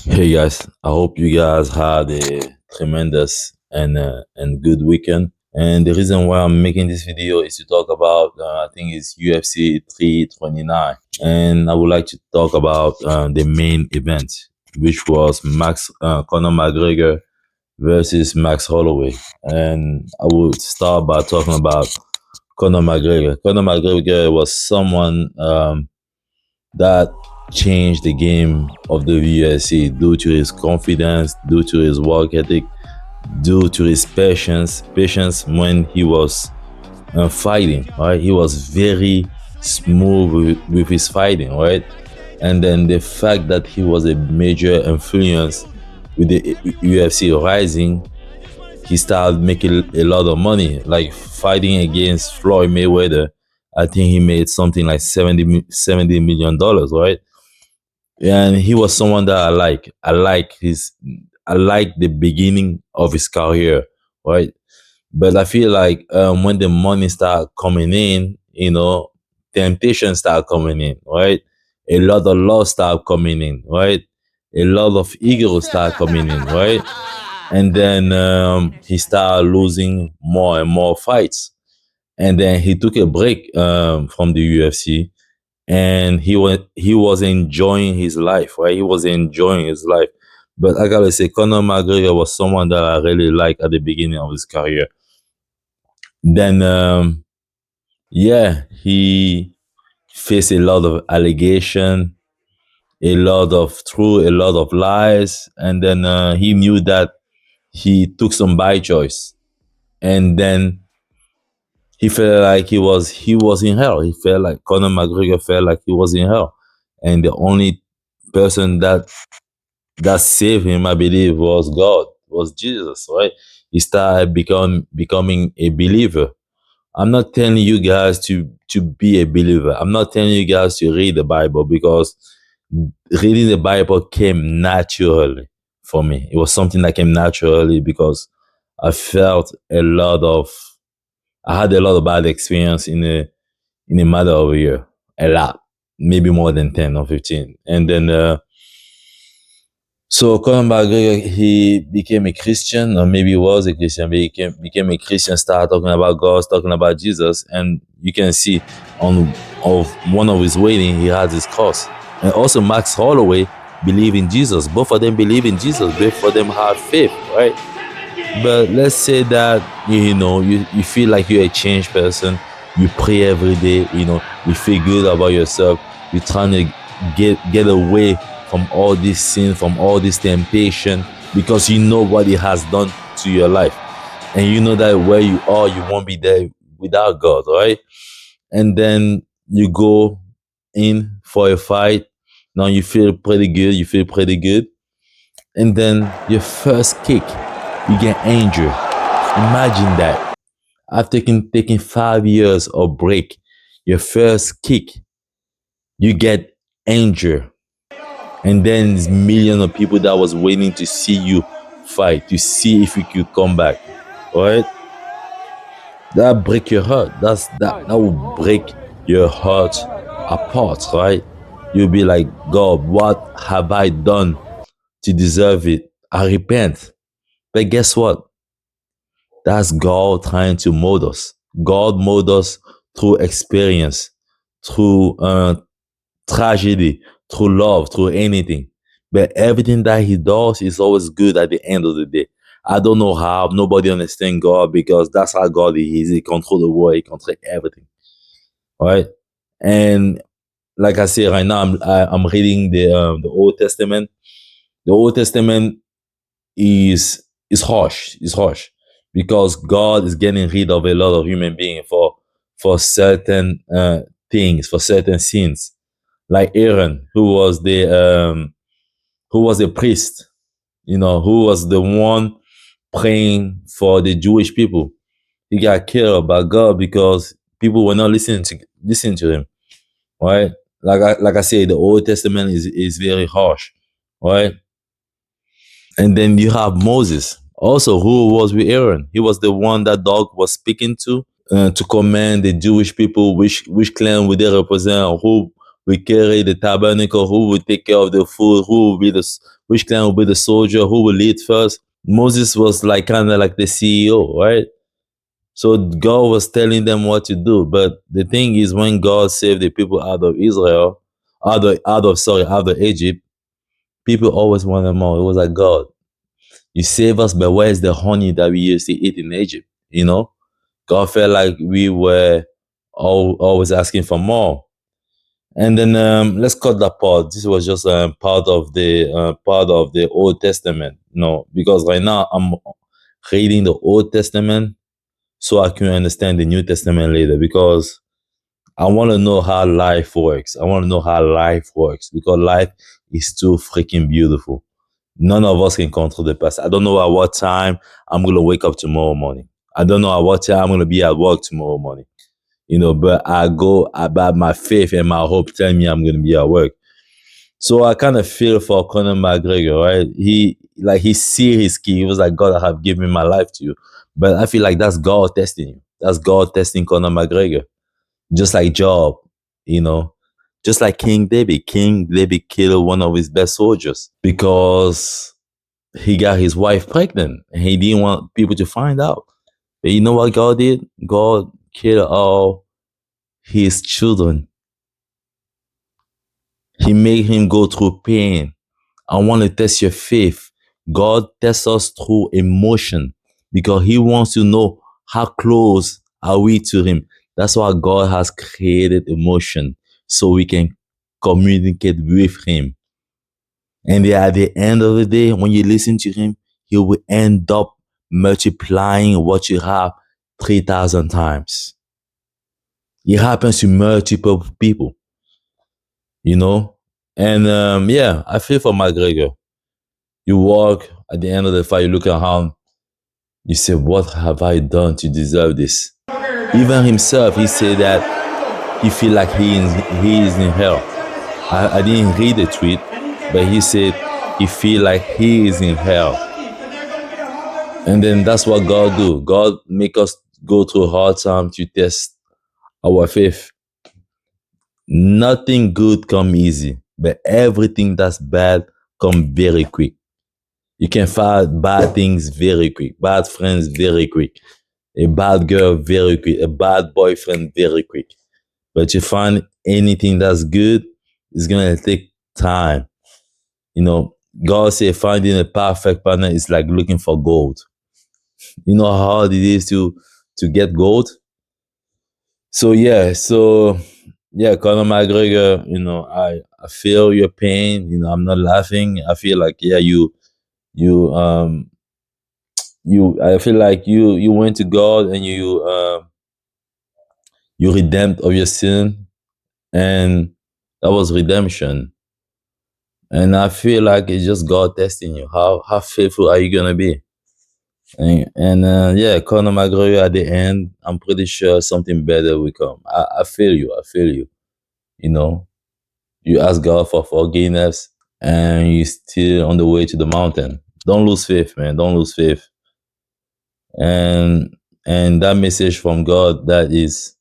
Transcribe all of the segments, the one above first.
Hey guys, I hope you guys had a tremendous and good weekend. And the reason why I'm making this video is to talk about I think it's UFC 329, and I would like to talk about the main event, which was Conor McGregor versus Max Holloway. And I would start by talking about Conor McGregor. Conor McGregor was someone that changed the game of the UFC due to his confidence, due to his work ethic, due to his patience when he was fighting. Right, he was very smooth with his fighting. Right, and then the fact that he was a major influence with the UFC rising, he started making a lot of money, like fighting against Floyd Mayweather. I think he made something like $70 million, right? And he was someone that I like. I like the beginning of his career, right? But I feel like when the money start coming in, temptation start coming in, right? A lot of love start coming in, right? A lot of ego start coming in, right? And then he started losing more and more fights. And then he took a break from the UFC, and he was enjoying his life, right? He was enjoying his life. But I gotta say, Conor McGregor was someone that I really liked at the beginning of his career. Then, yeah, he faced a lot of allegation, a lot of truth, a lot of lies, and then he knew that he took some by choice, and then he felt like he was in hell. He felt like Conor McGregor felt like he was in hell, and the only person that saved him, I believe, was God, was Jesus, right? He started becoming a believer. I'm not telling you guys to be a believer. I'm not telling you guys to read the Bible, because reading the Bible came naturally for me. It was something that came naturally because I felt I had a lot of bad experience in a matter of a year, a lot, maybe more than 10 or 15, and then. So Conor McGregor, he became a Christian, or maybe he was a Christian, but he became a Christian, started talking about God, talking about Jesus, and you can see on of one of his wedding, he had his cross. And also Max Holloway believe in Jesus. Both of them believe in Jesus. Both of them have faith, right? But let's say that you feel like you're a changed person. You pray every day. You feel good about yourself. You're trying to get away from all this sin, from all this temptation, because you know what it has done to your life, and you know that where you are, you won't be there without God, right? And then you go in for a fight. Now you feel pretty good. You feel pretty good, and then your first kick, you get injured. Imagine that. After taking 5 years of break, your first kick, you get injured. And then there's millions of people that was waiting to see you fight, to see if you could come back. Alright? That break your heart. That will break your heart apart, right? You'll be like, God, what have I done to deserve it? I repent. But guess what? That's God trying to mold us. God mold us through experience, through tragedy, through love, through anything. But everything that He does is always good at the end of the day. I don't know how. Nobody understands God, because that's how God is. He controls the world. He controls everything. All right. And like I say, right now I'm reading the Old Testament. The Old Testament is harsh. It's harsh because God is getting rid of a lot of human beings for certain things, for certain sins. Like Aaron, who was a priest, who was the one praying for the Jewish people. He got killed by God because people were not listening to him. Right? Like I say, the Old Testament is very harsh. Right? And then you have Moses, also, who was with Aaron. He was the one that dog was speaking to command the Jewish people which clan would they represent, or will carry the tabernacle, who will take care of the food, who will be which clan will be the soldier, who will lead first. Moses was like kind of like the CEO, right? So God was telling them what to do. But the thing is, when God saved the people out of Israel, out of Egypt, people always wanted more. It was like, God, you save us, but where's the honey that we used to eat in Egypt? You know, God felt like we were always asking for more. And then let's cut that part. This was just part of the Old Testament, because right now I'm reading the Old Testament so I can understand the New Testament later. Because I want to know how life works. I want to know how life works because life is too freaking beautiful. None of us can control the past. I don't know at what time I'm gonna wake up tomorrow morning. I don't know at what time I'm gonna be at work tomorrow morning. But I go about my faith and my hope telling me I'm gonna be at work. So I kind of feel for Conor McGregor, right? He see his key. He was like, God, I have given my life to you. But I feel like that's God testing you. That's God testing Conor McGregor. Just like Job, you know. Just like King David. King David killed one of his best soldiers because he got his wife pregnant and he didn't want people to find out. But you know what God did? God killed all his children. He made him go through pain. I want to test your faith. God tests us through emotion because he wants to know how close are we to him. That's why God has created emotion so we can communicate with him. And then at the end of the day, when you listen to him, he will end up multiplying what you have 3,000 times. It happens to multiple people, you know? And yeah, I feel for McGregor. You walk at the end of the fight, you look around, you say, what have I done to deserve this? Even himself, he said that he feel like he is in hell. I didn't read the tweet, but he said he feel like he is in hell. And then that's what God do. God make us go through a hard time to test our faith. Nothing good come easy, but everything that's bad come very quick. You can find bad things very quick, bad friends very quick, a bad girl very quick, a bad boyfriend very quick. But you find anything that's good, it's gonna take time. God say finding a perfect partner is like looking for gold. You know how hard it is to get gold. So Conor McGregor, I feel your pain. I'm not laughing. I feel like you I feel like you went to God and you redeemed of your sin, and that was redemption. And I feel like it's just God testing you. How faithful are you gonna be? And yeah, Conor McGregor at the end, I'm pretty sure something better will come. I feel you. I feel you. You know, you ask God for forgiveness, and you're still on the way to the mountain. Don't lose faith, man. Don't lose faith. And that message from God, that is,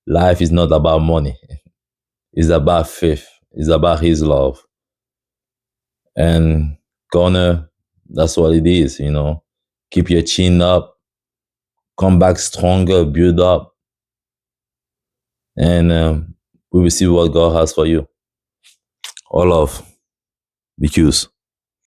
life is not about money. It's about faith. It's about His love. And Connor, that's what it is. Keep your chin up, come back stronger, build up, and we will see what God has for you. All love. Be curious.